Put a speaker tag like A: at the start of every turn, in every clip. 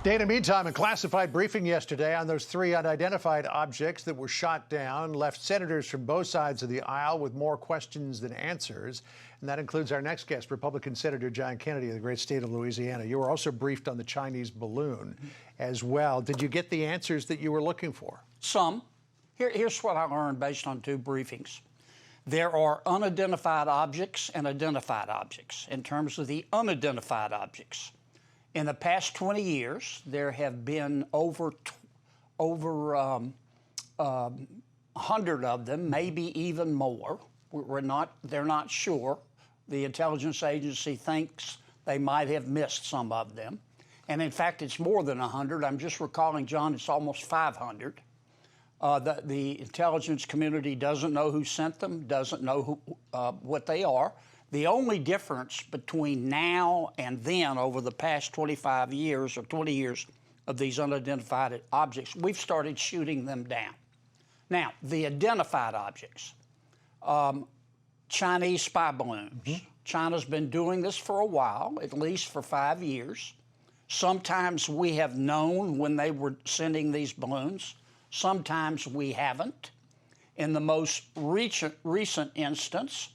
A: Dana, meantime, a classified briefing yesterday on those three unidentified objects that were shot down left senators from both sides of the aisle with more questions than answers. And that includes our next guest, Republican Senator John Kennedy of the great state of Louisiana. You were also briefed on the Chinese balloon as well. Did you get the answers that you were looking for?
B: Some. Here's what I learned based on two briefings. There are unidentified objects and identified objects. In terms of the unidentified objects, in the past 20 years, there have been over 100 of them, maybe even more. They're not sure. The intelligence agency thinks they might have missed some of them. And in fact, it's more than 100. I'm just recalling, John, it's almost 500. The intelligence community doesn't know who sent them, doesn't know what they are. The only difference between now and then, over the past 25 years or 20 years of these unidentified objects, we've started shooting them down. Now, the identified objects, Chinese spy balloons. China's been doing this for a while, at least for 5 years. Sometimes we have known when they were sending these balloons. Sometimes we haven't. In the most recent instance,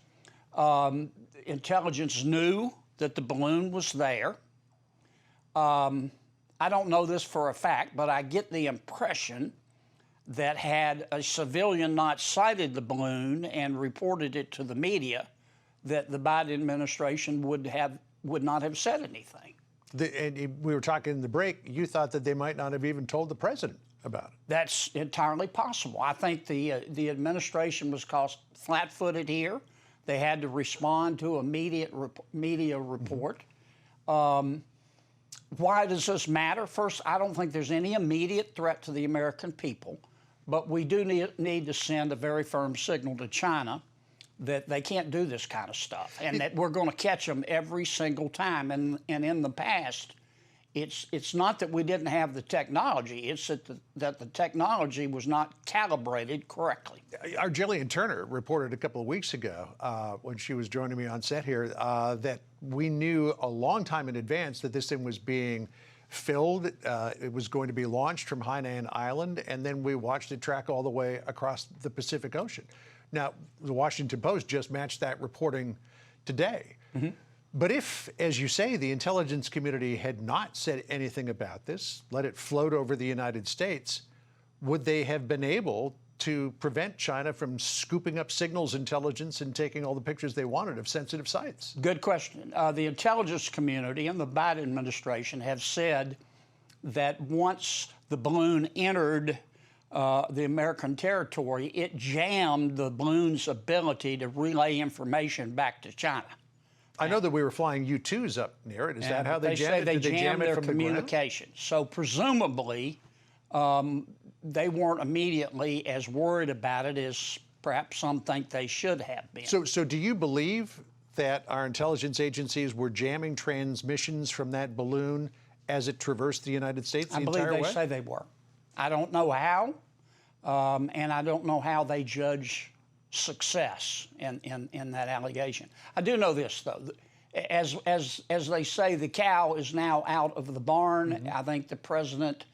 B: intelligence knew that the balloon was there. I don't know this for a fact, but I get the impression that had a civilian not sighted the balloon and reported it to the media, that the Biden administration would not have said anything.
A: And we were talking in the break, you thought that they might not have even told the president about it.
B: That's entirely possible. I think the administration was caught flat-footed here. They had to respond to a media report. Why does this matter? First, I don't think there's any immediate threat to the American people, but we do need to send a very firm signal to China that they can't do this kind of stuff, and that we're going to catch them every single time. And in the past, it's not that we didn't have the technology, it's that the technology was not calibrated correctly.
A: Our Jillian Turner reported a couple of weeks ago, when she was joining me on set here, that we knew a long time in advance that this thing was being filled. It was going to be launched from Hainan Island, and then we watched it track all the way across the Pacific Ocean. Now, the Washington Post just matched that reporting today. But if, as you say, the intelligence community had not said anything about this, let it float over the United States, would they have been able to prevent China from scooping up signals intelligence and taking all the pictures they wanted of sensitive sites?
B: Good question. The intelligence community and the Biden administration have said that once the balloon entered the American territory, it jammed the balloon's ability to relay information back to China.
A: I know that we were flying U-2s up near it. Is that how they jammed it?
B: Did they jam it from
A: communication?
B: So presumably, they weren't immediately as worried about it as perhaps some think they should have been.
A: So do you believe that our intelligence agencies were jamming transmissions from that balloon as it traversed the United States the entire way?
B: I believe they say they were. I don't know how, and I don't know how they judge success in that allegation. I do know this, though. As they say, the cow is now out of the barn. I think the president,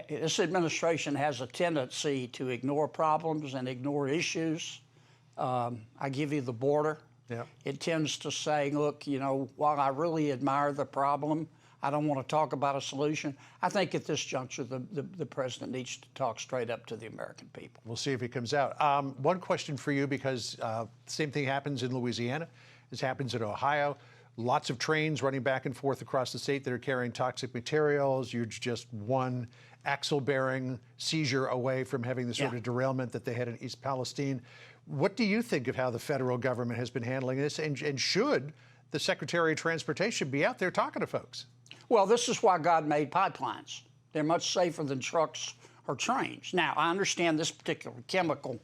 B: this administration has a tendency to ignore problems and ignore issues. I give you the border.
A: Yeah.
B: It tends to say, look, you know, while I really admire the problem, I don't want to talk about a solution. I think at this juncture, the president needs to talk straight up to the American people.
A: We'll see if he comes out. One question for you, because the same thing happens in Louisiana. This happens in Ohio. Lots of trains running back and forth across the state that are carrying toxic materials. You're just one axle-bearing seizure away from having the sort of derailment that they had in East Palestine. What do you think of how the federal government has been handling this? And should the Secretary of Transportation be out there talking to folks?
B: Well, this is why God made pipelines. They're much safer than trucks or trains. Now, I understand this particular chemical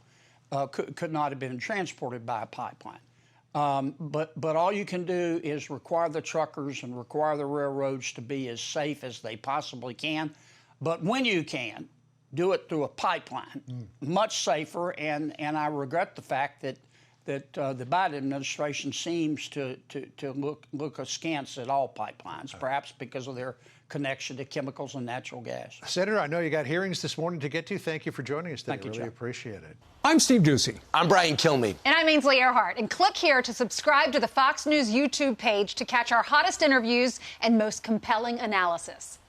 B: could not have been transported by a pipeline. But all you can do is require the truckers and require the railroads to be as safe as they possibly can. But when you can, do it through a pipeline, much safer. And I regret the fact that that the Biden administration seems to look askance at all pipelines, perhaps because of their connection to chemicals and natural gas.
A: Senator, I know you got hearings this morning to get to. Thank you for joining us today.
B: Thank you,
A: really
B: John.
A: appreciate it.
C: I'm Steve Ducey.
D: I'm Brian Kilmeade.
E: And I'm Ainsley Earhart. And click here to subscribe to the Fox News YouTube page to catch our hottest interviews and most compelling analysis.